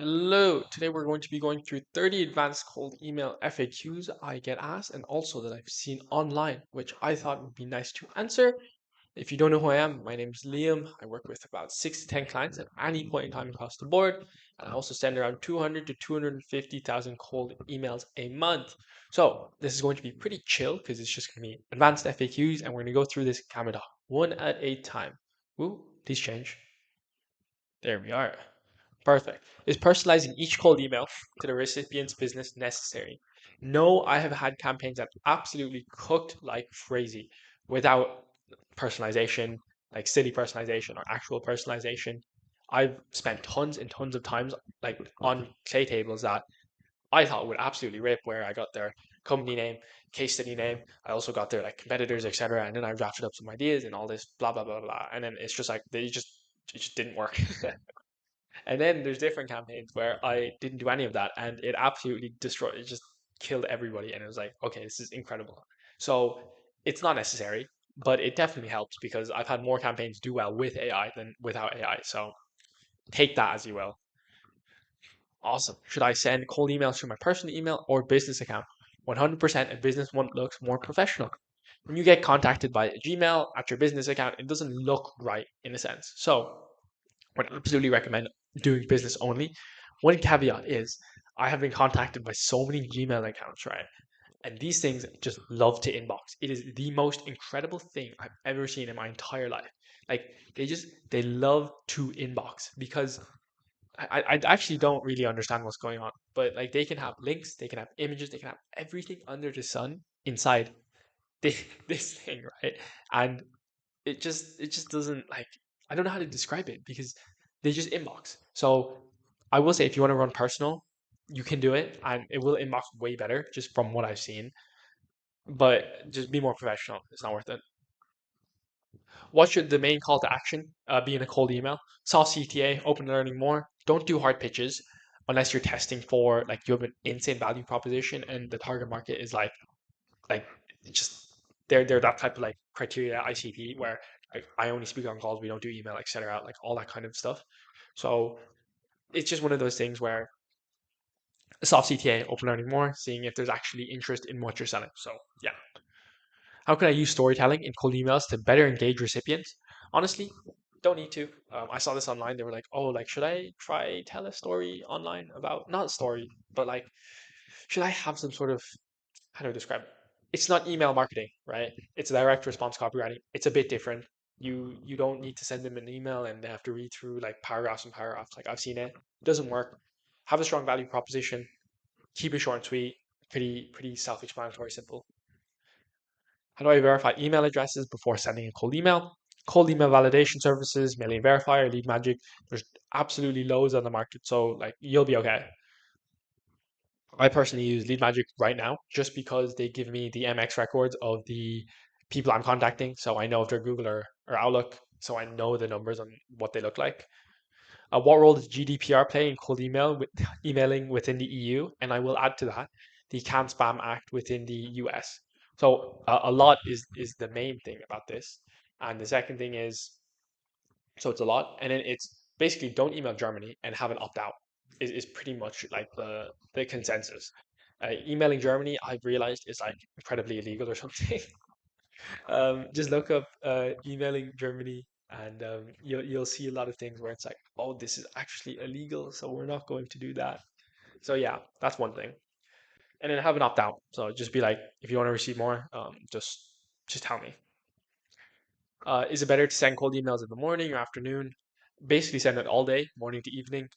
Hello, today we're going to be going through 30 advanced cold email FAQs I get asked and also that I've seen online, which I thought would be nice to answer. If you don't know who I am, my name is Liam. I work with about 6 to 10 clients at any point in time across the board. And I also send around 200 to 250,000 cold emails a month. So this is going to be pretty chill because it's just going to be advanced FAQs and we're going to go through this camera doc one at a time. Ooh, please change. There we are. Perfect. Is personalizing each cold email to the recipient's business necessary? No, I have had campaigns that absolutely cooked like crazy without personalization, like silly personalization or actual personalization. I've spent tons and tons of times like on clay tables that I thought would absolutely rip, where I got their company name, case study name. I also got their like competitors, etc. And then I drafted up some ideas and all this blah blah blah blah. And then it's just like it just didn't work. And then there's different campaigns where I didn't do any of that and it absolutely destroyed, it just killed everybody. And it was like, okay, this is incredible. So it's not necessary, but it definitely helps because I've had more campaigns do well with AI than without AI. So take that as you will. Awesome. Should I send cold emails to my personal email or business account? 100% a business one looks more professional. When you get contacted by a Gmail at your business account, it doesn't look right in a sense. So would absolutely recommend doing business only. One caveat is I have been contacted by so many Gmail accounts, right? And these things just love to inbox. It is the most incredible thing I've ever seen in my entire life. Like they love to inbox because I actually don't really understand what's going on. But like they can have links, they can have images, they can have everything under the sun inside this, this thing, right? And it just doesn't like I don't know how to describe it because they just inbox. So I will say if you want to run personal, you can do it and it will inbox way better just from what I've seen. But just be more professional. It's not worth it. What should the main call to action be in a cold email? Soft CTA, open to learning more. Don't do hard pitches unless you're testing for like you have an insane value proposition and the target market is like just they're that type of like criteria ICP where like, I only speak on calls, we don't do email, etc. Like all that kind of stuff. So it's just one of those things where a soft CTA, open learning more, seeing if there's actually interest in what you're selling. So yeah, how can I use storytelling in cold emails to better engage recipients? Honestly, don't need to. I saw this online. They were like, oh, like should I try tell a story online about not a story, but like should I have some sort of how do I describe it? It's not email marketing, right? It's direct response copywriting. It's a bit different. You don't need to send them an email and they have to read through like paragraphs and paragraphs. Like I've seen it. It doesn't work. Have a strong value proposition. Keep it short and sweet. Pretty self-explanatory, simple. How do I verify email addresses before sending a cold email? Cold email validation services, Mailing Verifier, Lead Magic. There's absolutely loads on the market, so like you'll be okay. I personally use Lead Magic right now just because they give me the MX records of the people I'm contacting. So I know if they're Google or Outlook. So I know the numbers on what they look like. What role does GDPR play in cold email with emailing within the EU? And I will add to that the Can Spam Act within the US. So a lot is the main thing about this. And the second thing is so it's a lot, and then it's basically don't email Germany and have an opt out is pretty much like the consensus. Emailing Germany, I've realized is like incredibly illegal or something. Just look up emailing Germany, and you'll see a lot of things where it's like, oh, this is actually illegal, so we're not going to do that. So yeah, that's one thing. And then have an opt out. So just be like, if you want to receive more, just tell me. Is it better to send cold emails in the morning or afternoon? Basically, send it all day, morning to evening.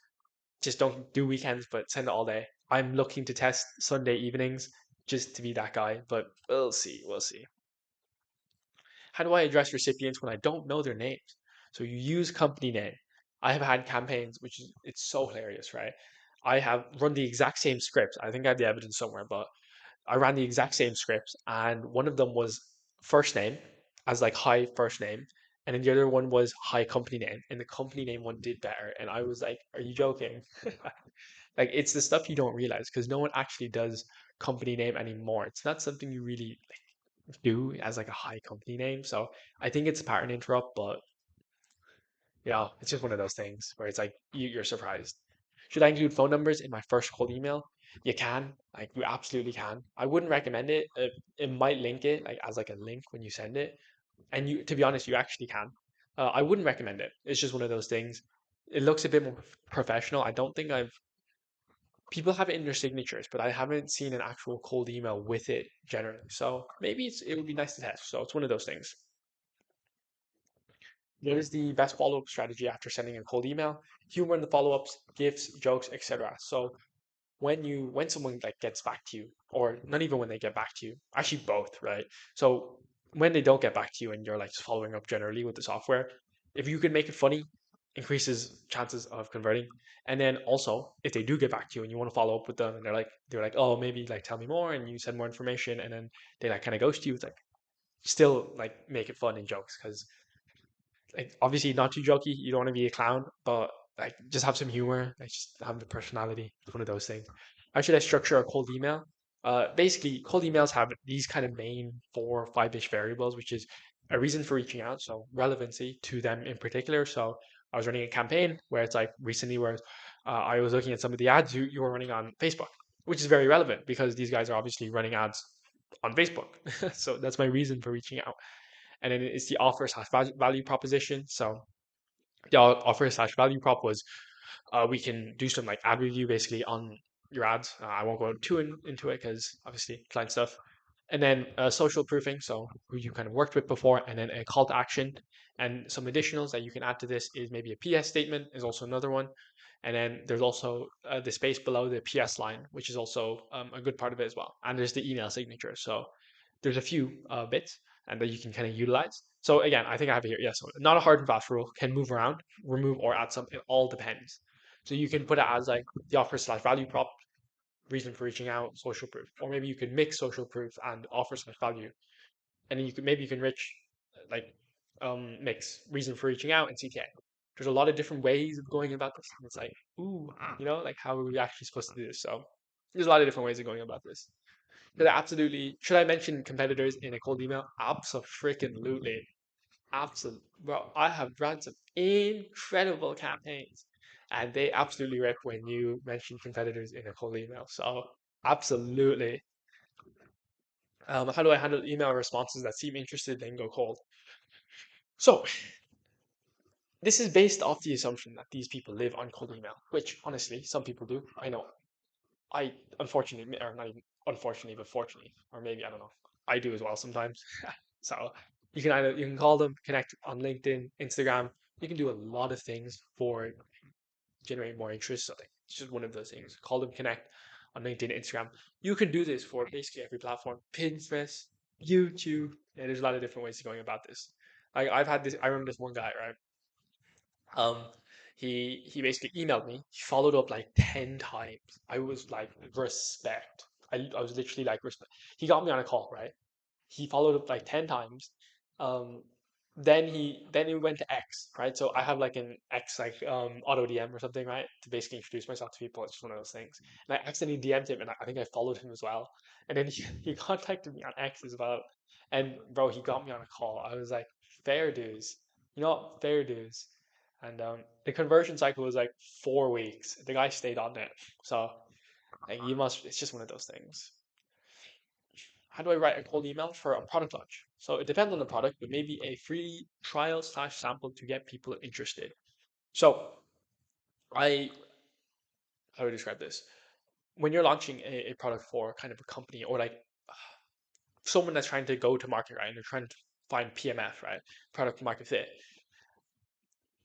Just don't do weekends, but send it all day. I'm looking to test Sunday evenings just to be that guy, but we'll see. We'll see. How do I address recipients when I don't know their names? So you use company name. I have had campaigns, which is it's so hilarious, right? I have run the exact same scripts. I think I have the evidence somewhere, but I ran the exact same scripts, and one of them was first name as like hi first name, and then the other one was hi company name, and the company name one did better. And I was like, "Are you joking?" Like it's the stuff you don't realize because no one actually does company name anymore. It's not something you really like, do as like a high company name. So I think it's a pattern interrupt, but yeah, it's just one of those things where it's like you're surprised. Should I include phone numbers in my first cold email? You can, like you absolutely can. I wouldn't recommend it. It might link it like as like a link when you send it, and you, to be honest, you actually can. I wouldn't recommend it. It's just one of those things. It looks a bit more professional. I don't think I've people have it in their signatures, but I haven't seen an actual cold email with it generally. So maybe it would be nice to test. So it's one of those things. What is the best follow-up strategy after sending a cold email? Humor in the follow-ups, gifts, jokes, etc. So when someone like gets back to you, or not even when they get back to you, actually both, right? So when they don't get back to you and you're like just following up generally with the software, if you can make it funny, increases chances of converting. And then also if they do get back to you and you want to follow up with them and they're like, oh, maybe like tell me more, and you send more information and then they like kind of ghost you, it's like still like make it fun and jokes, because like obviously not too jokey. You don't want to be a clown, but like just have some humor. Like just have the personality. It's one of those things. How should I structure a cold email? Basically, cold emails have these kind of main 4 or 5-ish variables, which is a reason for reaching out, so relevancy to them in particular. So I was running a campaign where it's like recently, where I was looking at some of the ads you were running on Facebook, which is very relevant because these guys are obviously running ads on Facebook. So that's my reason for reaching out. And then it's the offer slash value proposition. So the offer slash value prop was we can do some like ad review basically on your ads. I won't go into it because obviously client stuff. And then social proofing, so who you kind of worked with before, and then a call to action. And some additionals that you can add to this is maybe a PS statement is also another one. And then there's also the space below the PS line, which is also a good part of it as well. And there's the email signature. So there's a few bits and that you can kind of utilize. So again, I think I have it here. Yeah, so not a hard and fast rule. Can move around, remove, or add some. It all depends. So you can put it as like the offer slash value prop, reason for reaching out, social proof, or maybe you could mix social proof and offer slash value, and then you can rich like mix reason for reaching out and CTA. There's a lot of different ways of going about this. And it's like, ooh, like how are we actually supposed to do this? So there's a lot of different ways of going about this. Should I mention competitors in a cold email? Absolutely. Absolutely. Bro, I have run some incredible campaigns and they absolutely rip when you mention competitors in a cold email. So absolutely. How do I handle email responses that seem interested then go cold? So this is based off the assumption that these people live on cold email, which honestly, some people do. I know. I unfortunately, or not even unfortunately, but fortunately, or maybe I don't know. I do as well sometimes. So you can call them, connect on LinkedIn, Instagram. You can do a lot of things for generating more interest. So like, it's just one of those things. Call them, connect on LinkedIn, Instagram. You can do this for basically every platform. Pinterest, YouTube. Yeah, there's a lot of different ways of going about this. I've had this. I remember this one guy, right? Um, he basically emailed me. He followed up like 10 times. I was like, respect. I was literally like, respect. He got me on a call, right? He followed up like 10 times. Um, then he went to X, right? So I have like an X like auto DM or something, right? To basically introduce myself to people. It's just one of those things. And I accidentally DM'd him, and I think I followed him as well. And then he contacted me on X as well. And bro, he got me on a call. I was like, fair dues. You know what? Fair dues. And the conversion cycle was like 4 weeks. The guy stayed on it. So like you must. It's just one of those things. How do I write a cold email for a product launch? So it depends on the product, but maybe a free trial slash sample to get people interested. So I how do I describe this? When you're launching a product for kind of a company or like someone that's trying to go to market, right? And they're trying to find PMF, right? Product market fit.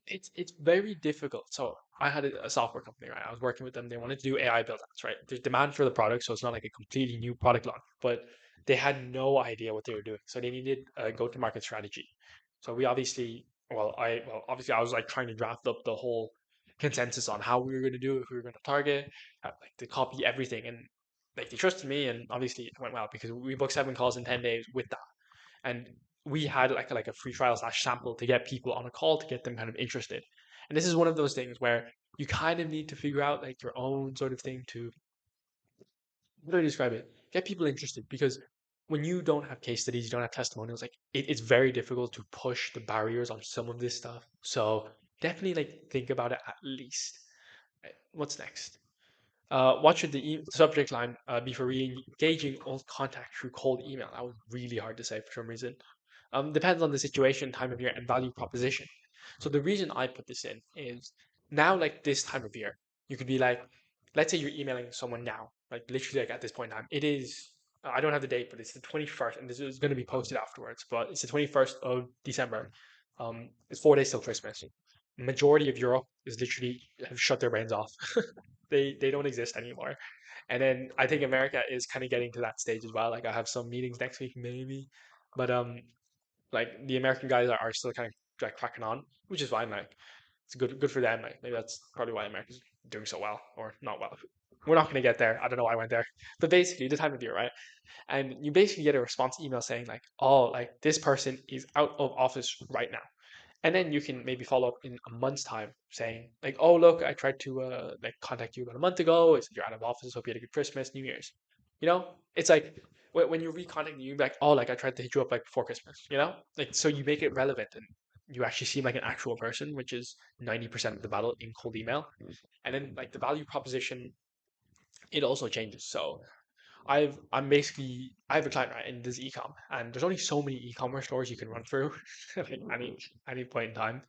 It's very difficult. So I had a software company, right? I was working with them. They wanted to do AI build outs, right? There's demand for the product, so it's not like a completely new product launch, but they had no idea what they were doing. So they needed a go-to-market strategy. So we obviously, obviously I was like trying to draft up the whole consensus on how we were going to do it, if we were going to target, like to copy everything, and like they trusted me, and obviously it went well because we booked 7 calls in 10 days with that, and we had like a free trial slash sample to get people on a call to get them kind of interested. And this is one of those things where you kind of need to figure out like your own sort of thing to, how do I describe it? Get people interested, because when you don't have case studies, you don't have testimonials, like it's very difficult to push the barriers on some of this stuff. So definitely like think about it at least. What's next? What should the subject line be for re-engaging old contact through cold email? That was really hard to say for some reason. Depends on the situation, time of year, and value proposition. So the reason I put this in is now, like this time of year, you could be like, let's say you're emailing someone now, like literally like at this point in time. It is, I don't have the date, but it's the 21st, and this is going to be posted afterwards. But it's the 21st of December. It's 4 days till Christmas. Majority of Europe is literally have shut their brains off. They don't exist anymore. And then I think America is kind of getting to that stage as well. Like I have some meetings next week, maybe, but like the American guys are still kind of like cracking on, which is fine. Like it's good for them. Like maybe that's probably why America's doing so well or not well. We're not going to get there. I don't know why I went there, but basically the time of year, right? And you basically get a response email saying like, oh, like this person is out of office right now. And then you can maybe follow up in a month's time saying like, oh look, I tried to like contact you about a month ago. I said you're out of office. Hope you had a good Christmas, New Year's. It's like when you're recontacting you, be like, oh, like I tried to hit you up like before Christmas. Like so you make it relevant and you actually seem like an actual person, which is 90% of the battle in cold email. And then like the value proposition, it also changes. So I have a client right in this ecom, and there's only so many e-commerce stores you can run through like any point in time.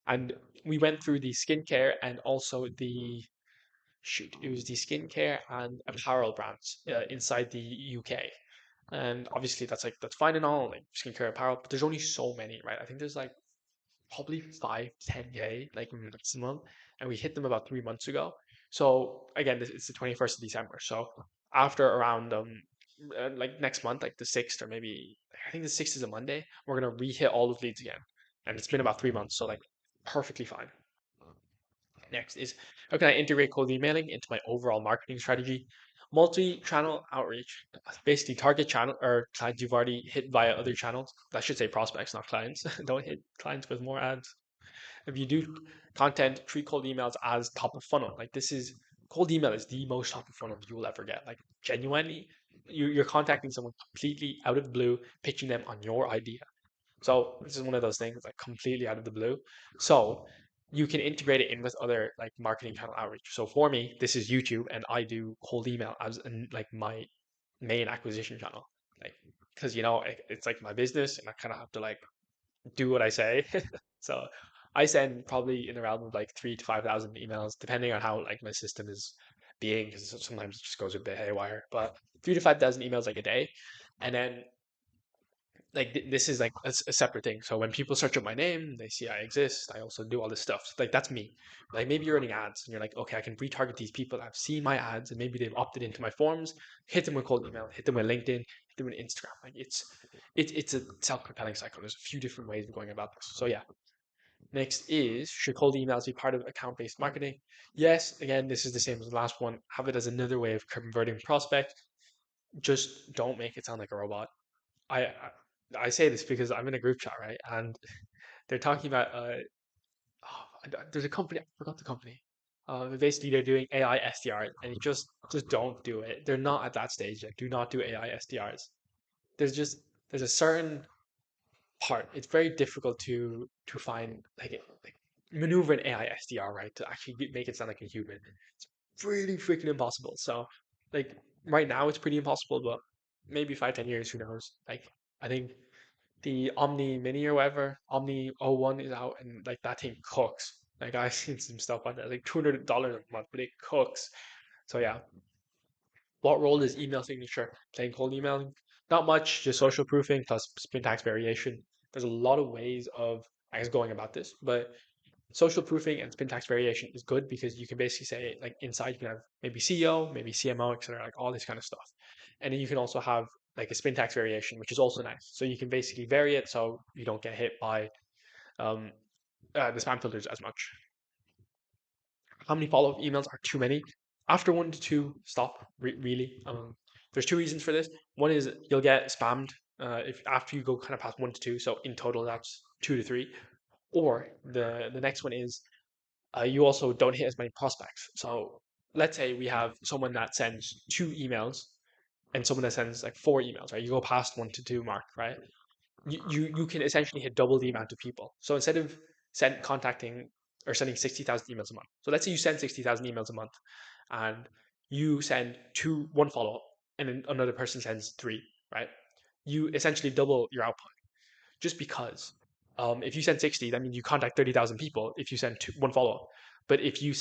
And we went through the skincare and also it was the skincare and apparel brands inside the UK. And obviously that's fine and all, like skincare apparel, but there's only so many, right? I think there's like probably 5, 10K like maximum, and we hit them about 3 months ago. So again, it's the 21st of December. So after around like next month, like the 6th or maybe I think the 6th is a Monday, we're gonna re-hit all of leads again, and it's been about 3 months, so like perfectly fine. Next is how can I integrate cold emailing into my overall marketing strategy? Multi-channel outreach, basically target channel or clients you've already hit via other channels. I should say prospects, not clients. Don't hit clients with more ads. If you do content, treat cold emails as top of funnel. Like this is cold email is the most top of funnel you will ever get. Like genuinely, you're contacting someone completely out of the blue, pitching them on your idea. So this is one of those things like completely out of the blue. So you can integrate it in with other like marketing channel outreach. So for me, this is YouTube, and I do cold email as like my main acquisition channel. Like because it's like my business, and I kind of have to like do what I say. So I send probably in the realm of like 3 to 5 thousand emails, depending on how like my system is being, because sometimes it just goes a bit haywire. But 3 to 5 thousand emails like a day, and then like this is like a separate thing. So when people search up my name, they see I exist. I also do all this stuff. So, like that's me. Like maybe you're running ads and you're like, okay, I can retarget these people. I've seen my ads and maybe they've opted into my forums. Hit them with cold email. Hit them with LinkedIn. Hit them with Instagram. Like it's a self-propelling cycle. There's a few different ways of going about this. So yeah. Next is should cold emails be part of account-based marketing? Yes. Again, this is the same as the last one. Have it as another way of converting prospect. Just don't make it sound like a robot. I say this because I'm in a group chat, right? And they're talking about there's a company, I forgot the company. Basically they're doing AI SDRs, and you just don't do it. They're not at that stage yet. Do not do AI SDRs. There's just there's a certain part. It's very difficult to find like maneuver an AI SDR right to actually make it sound like a human. It's pretty freaking impossible. So like right now it's pretty impossible, but maybe 5, 10 years, who knows? Like I think the Omni Mini or whatever, Omni O1 is out, and like that thing cooks. Like I've seen some stuff on that, like $200 a month, but it cooks. So yeah, what role does email signature play in cold emailing? Not much, just social proofing plus syntax variation. There's a lot of ways of, I guess, going about this, but social proofing and syntax variation is good because you can basically say, like, inside you can have maybe CEO, maybe CMO, etc., like all this kind of stuff. And then you can also have like a syntax variation, which is also nice. So you can basically vary it so you don't get hit by um, the spam filters as much. How many follow-up emails are too many? After 1 to 2, stop. Really, there's two reasons for this. One is you'll get spammed if after you go kind of past 1 to 2. So in total, that's 2 to 3. Or the next one is you also don't hit as many prospects. So let's say we have someone that sends 2 emails and someone that sends like 4 emails, right? You go past 1 to 2 mark, right? You can essentially hit double the amount of people. So instead of contacting or sending 60,000 emails a month. So let's say you send 60,000 emails a month, and you send one follow up, and then another person sends three, right? You essentially double your output just because. If you send 60, that means you contact 30,000 people if you send one follow up. But um, if you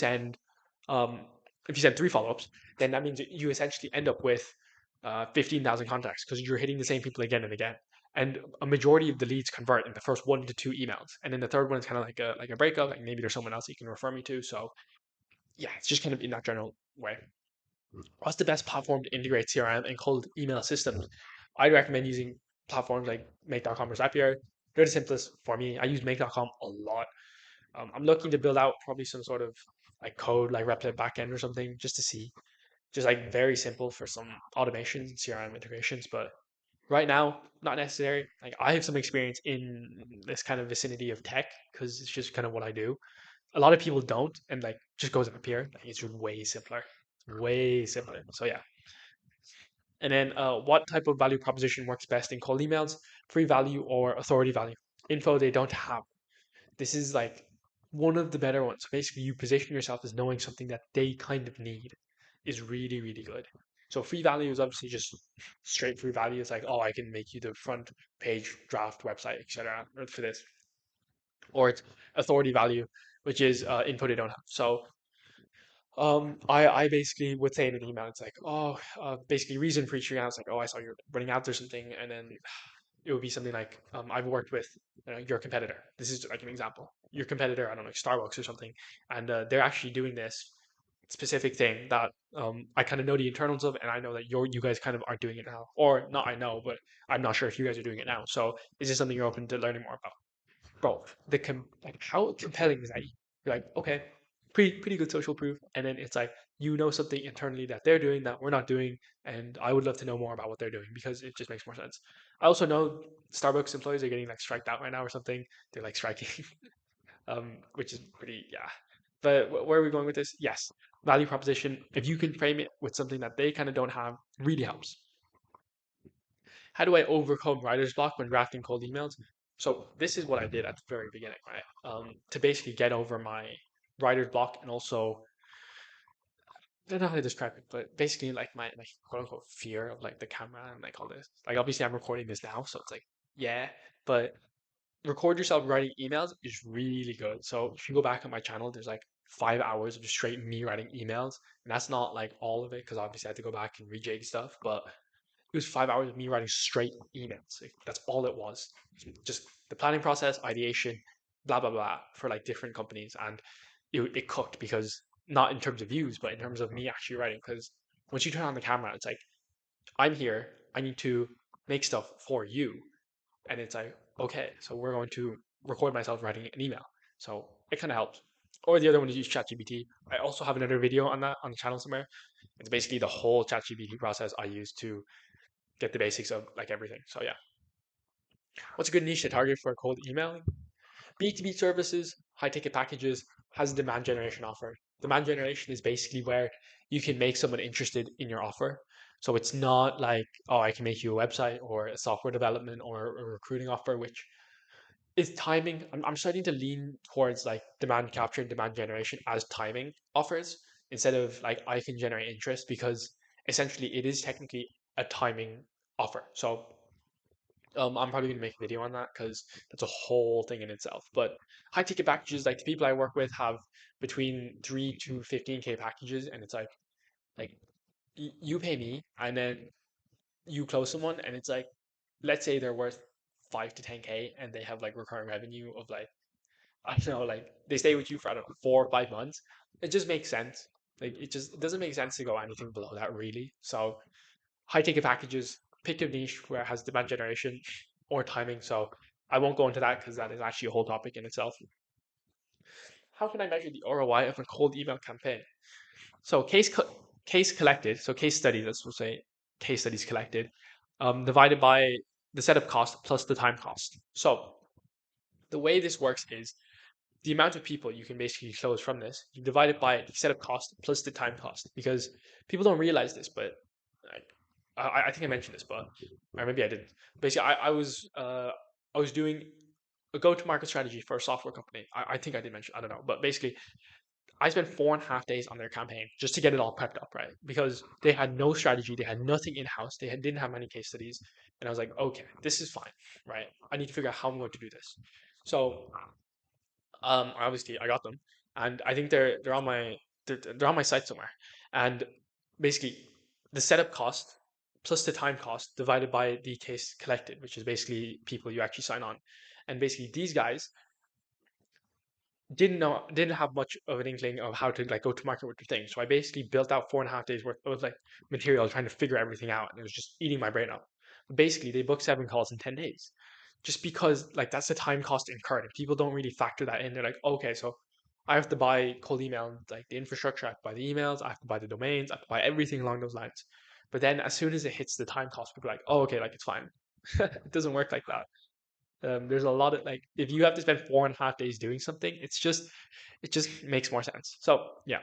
send three follow ups, then that means you essentially end up with 15,000 contacts because you're hitting the same people again and again. And a majority of the leads convert in the first 1 to 2 emails, and then the third one is kind of like a breakup. Like maybe there's someone else you can refer me to. So yeah, it's just kind of in that general way. What's the best platform to integrate CRM and cold email systems? I'd recommend using platforms like Make.com or Zapier. They're the simplest for me. I use Make.com a lot. I'm looking to build out probably some sort of like code, like Replit backend or something, just to see, just like very simple for some automations and CRM integrations. But right now, not necessary. Like I have some experience in this kind of vicinity of tech because it's just kind of what I do. A lot of people don't, and like just goes up here. Like, it's way simpler, way simpler. So yeah. And then what type of value proposition works best in cold emails? Free value or authority value? Info they don't have. This is like one of the better ones. So basically, you position yourself as knowing something that they kind of need is really, really good. So free value is obviously just straight free value. It's like, oh, I can make you the front page draft website, etc. for this. Or it's authority value, which is info they don't have. So I basically would say in an email, it's like, oh, basically reason for reaching out. It's like, oh, I saw you're running out or something, and then it would be something like, I've worked with your competitor. This is like an example. Your competitor, I don't know, Starbucks or something, and they're actually doing this specific thing that I kind of know the internals of, and I know that you guys kind of are doing it now, or not. I know, but I'm not sure if you guys are doing it now. So is this something you're open to learning more about? Bro, like how compelling is that? You're like, okay, pretty good social proof, and then it's like you know something internally that they're doing that we're not doing, and I would love to know more about what they're doing because it just makes more sense. I also know Starbucks employees are getting like striked out right now or something. They're like striking, which is pretty yeah. But where are we going with this? Yes, value proposition. If you can frame it with something that they kind of don't have, really helps. How do I overcome writer's block when drafting cold emails? So this is what I did at the very beginning, right? To basically get over my writer's block and also I don't know how to describe it, but basically like my quote unquote fear of like the camera and like all this. Like obviously I'm recording this now, so it's like yeah, but record yourself writing emails is really good. So if you go back on my channel, there's like 5 hours of just straight me writing emails, and that's not like all of it because obviously I had to go back and rejig stuff, but it was 5 hours of me writing straight emails. Like, that's all it was. Just the planning process, ideation, blah blah blah for like different companies, and it cooked because not in terms of views, but in terms of me actually writing. Because once you turn on the camera, it's like I'm here. I need to make stuff for you, and it's like okay, so we're going to record myself writing an email. So it kind of helps. Or the other one is use ChatGPT. I also have another video on that on the channel somewhere. It's basically the whole ChatGPT process I use to get the basics of like everything. So yeah, what's a good niche to target for cold emailing? B2B services, high ticket packages has a demand generation offer. Demand generation is basically where you can make someone interested in your offer. So it's not like, oh, I can make you a website or a software development or a recruiting offer, which is timing. I'm starting to lean towards like demand capture and demand generation as timing offers instead of like I can generate interest because essentially it is technically a timing offer. So I'm probably gonna make a video on that because that's a whole thing in itself. But high ticket packages, like the people I work with have between 3 to 15K packages, and it's like you pay me, and then you close someone, and it's like let's say they're worth 5 to 10K, and they have like recurring revenue of like I don't know, like they stay with you for I don't know 4 or 5 months. It just makes sense. Like it doesn't make sense to go anything below that really. So high ticket packages, pick a niche where it has demand generation or timing. So I won't go into that because that is actually a whole topic in itself. How can I measure the ROI of a cold email campaign? So case collected, so case studies, let's say case studies collected, divided by the setup cost plus the time cost. So the way this works is the amount of people you can basically close from this, you divide it by the setup cost plus the time cost because people don't realize this, but like, I think I mentioned this, but or maybe I didn't. Basically, I was doing a go-to-market strategy for a software company. I think I did mention, I don't know, but basically I spent 4.5 days on their campaign just to get it all prepped up, right? Because they had no strategy, they had nothing in house, didn't have many case studies, and I was like, okay, this is fine, right? I need to figure out how I'm going to do this. So, obviously, I got them, and I think they're on my they're on my site somewhere, and basically, the setup cost plus the time cost divided by the case collected, which is basically people you actually sign on, and basically these guys didn't have much of an inkling of how to like go to market with the thing. So I basically built out 4.5 days worth of like material trying to figure everything out, and it was just eating my brain up. But basically, they booked 7 calls in 10 days, just because like that's the time cost incurred. And people don't really factor that in. They're like, okay, so I have to buy cold email, like the infrastructure, I have to buy the emails, I have to buy the domains, I have to buy everything along those lines. But then as soon as it hits the time cost, people are like, oh, okay, like it's fine. It doesn't work like that. There's a lot of like if you have to spend 4.5 days doing something, it just makes more sense. So yeah,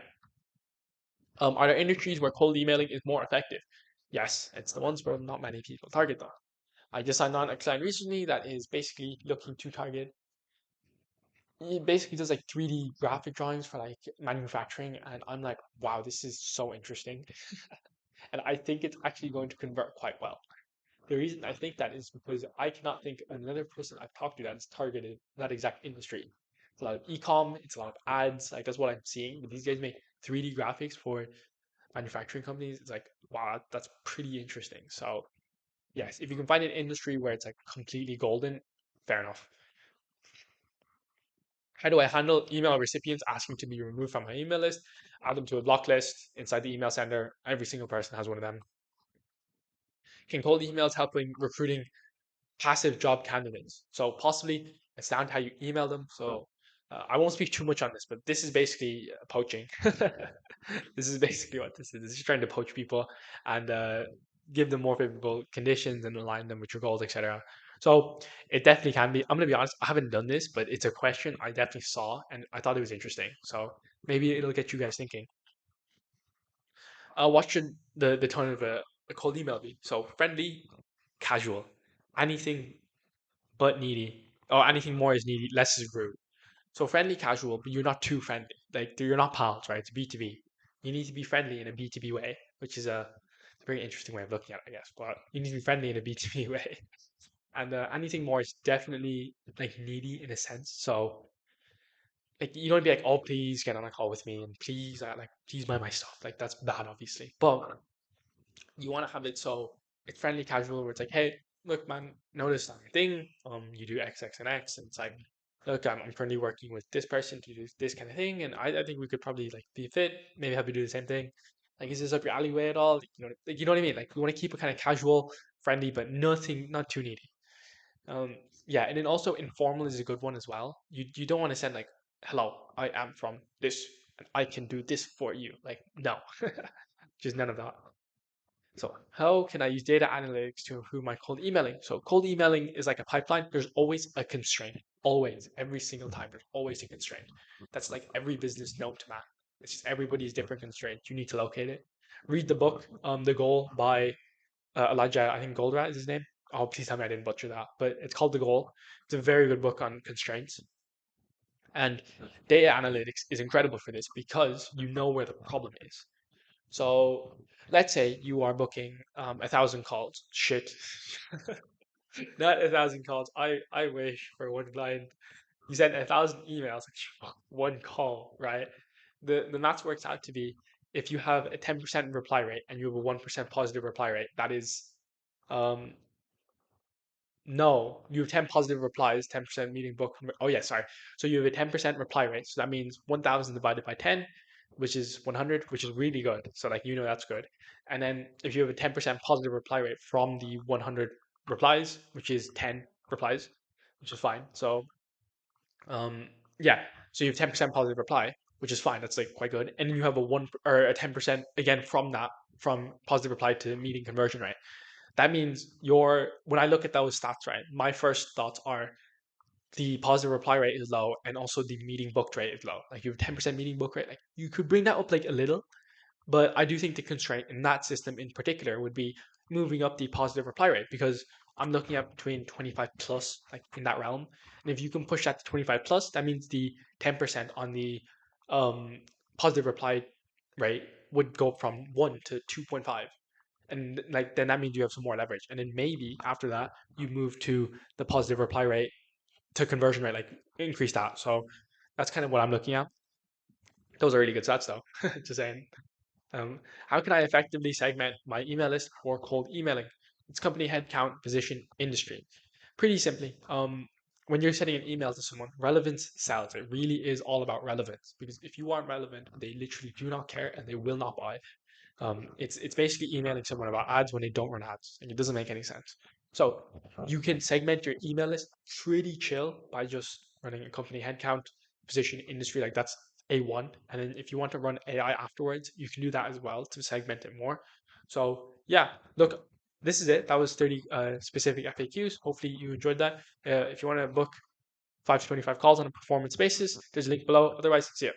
are there industries where cold emailing is more effective? Yes, it's the ones where not many people target them. I just signed on a client recently that is basically looking to target. It basically does like 3D graphic drawings for like manufacturing, and I'm like, wow, this is so interesting, and I think it's actually going to convert quite well. The reason I think that is because I cannot think of another person I've talked to that's targeted that exact industry. It's a lot of e-com, it's a lot of ads, like that's what I'm seeing. But these guys make 3D graphics for manufacturing companies. It's like, wow, that's pretty interesting. So yes, if you can find an industry where it's like completely golden, fair enough. How do I handle email recipients asking to be removed from my email list? Add them to a block list inside the email sender. Every single person has one of them. Can cold emails help in recruiting passive job candidates? So possibly it's down to how you email them. So I won't speak too much on this, but this is basically poaching. This is basically what this is. This is trying to poach people and give them more favorable conditions and align them with your goals, etc. So it definitely can be. I'm gonna be honest. I haven't done this, but it's a question I definitely saw and I thought it was interesting. So maybe it'll get you guys thinking. What should the tone of a cold email be? So friendly, casual, anything but needy. Or anything more is needy, less is rude. So friendly, casual, but you're not too friendly. Like you're not pals, right? It's B2B. You need to be friendly in a B2B way, which is a very interesting way of looking at it, I guess. But you need to be friendly in a B2B way. And anything more is definitely like needy in a sense. So like you don't be like, oh please get on a call with me and please like please buy my stuff. Like that's bad, obviously. But you want to have it so it's friendly casual where it's like, hey, look, man, notice on your thing, you do X, X, and X, and it's like, look, I'm currently working with this person to do this kind of thing, and I think we could probably like be a fit, maybe help you do the same thing. Like, is this up your alleyway at all? Like, you know what I mean? Like, you want to keep it kind of casual, friendly, but nothing, not too needy. Yeah, and then also informal is a good one as well. You don't want to send like, hello, I am from this, and I can do this for you. Like, no, just none of that. So how can I use data analytics to improve my cold emailing? So cold emailing is like a pipeline. There's always a constraint. Always, every single time, there's always a constraint. That's like every business known to man. It's just everybody's different constraint. You need to locate it. Read the book, The Goal by Elijah, I think Goldratt is his name. Oh, please tell me I didn't butcher that. But it's called The Goal. It's a very good book on constraints. And data analytics is incredible for this because you know where the problem is. So let's say you are booking 1,000 calls. Shit, not 1,000 calls. I wish for one client. You send 1,000 emails, one call, right? The maths works out to be if you have a 10% reply rate and you have a 1% positive reply rate, that is um no, you have 10 positive replies, 10% meeting book. Oh, yeah, sorry. So you have a 10% reply rate. So that means 1,000 divided by 10, which is 100, which is really good. So, like, that's good. And then if you have a 10% positive reply rate from the 100 replies, which is 10 replies, which is fine. So, um, yeah. So you have 10% positive reply, which is fine. That's like quite good. And then you have a 10% again from that, from positive reply to meeting conversion rate. That means when I look at those stats, right, my first thoughts are the positive reply rate is low and also the meeting booked rate is low. Like you have 10% meeting book rate, like you could bring that up like a little, but I do think the constraint in that system in particular would be moving up the positive reply rate because I'm looking at between 25 plus, like in that realm. And if you can push that to 25 plus, that means the 10% on the um, positive reply rate would go from 1 to 2.5. And like then that means you have some more leverage. And then maybe after that, you move to the positive reply rate to conversion rate, like increase that. So that's kind of what I'm looking at. Those are really good stats though. Just saying. How can I effectively segment my email list for cold emailing? It's company, headcount, position, industry. Pretty simply. When you're sending an email to someone, relevance sells. It really is all about relevance because if you aren't relevant, they literally do not care and they will not buy. It's basically emailing someone about ads when they don't run ads, and it doesn't make any sense. So you can segment your email list pretty chill by just running a company headcount, position, industry. Like that's A1. And then if you want to run AI afterwards, you can do that as well to segment it more. So yeah, look, this is it. That was 30 specific FAQs. Hopefully you enjoyed that. If you want to book 5 to 25 calls on a performance basis, there's a link below. Otherwise, see ya.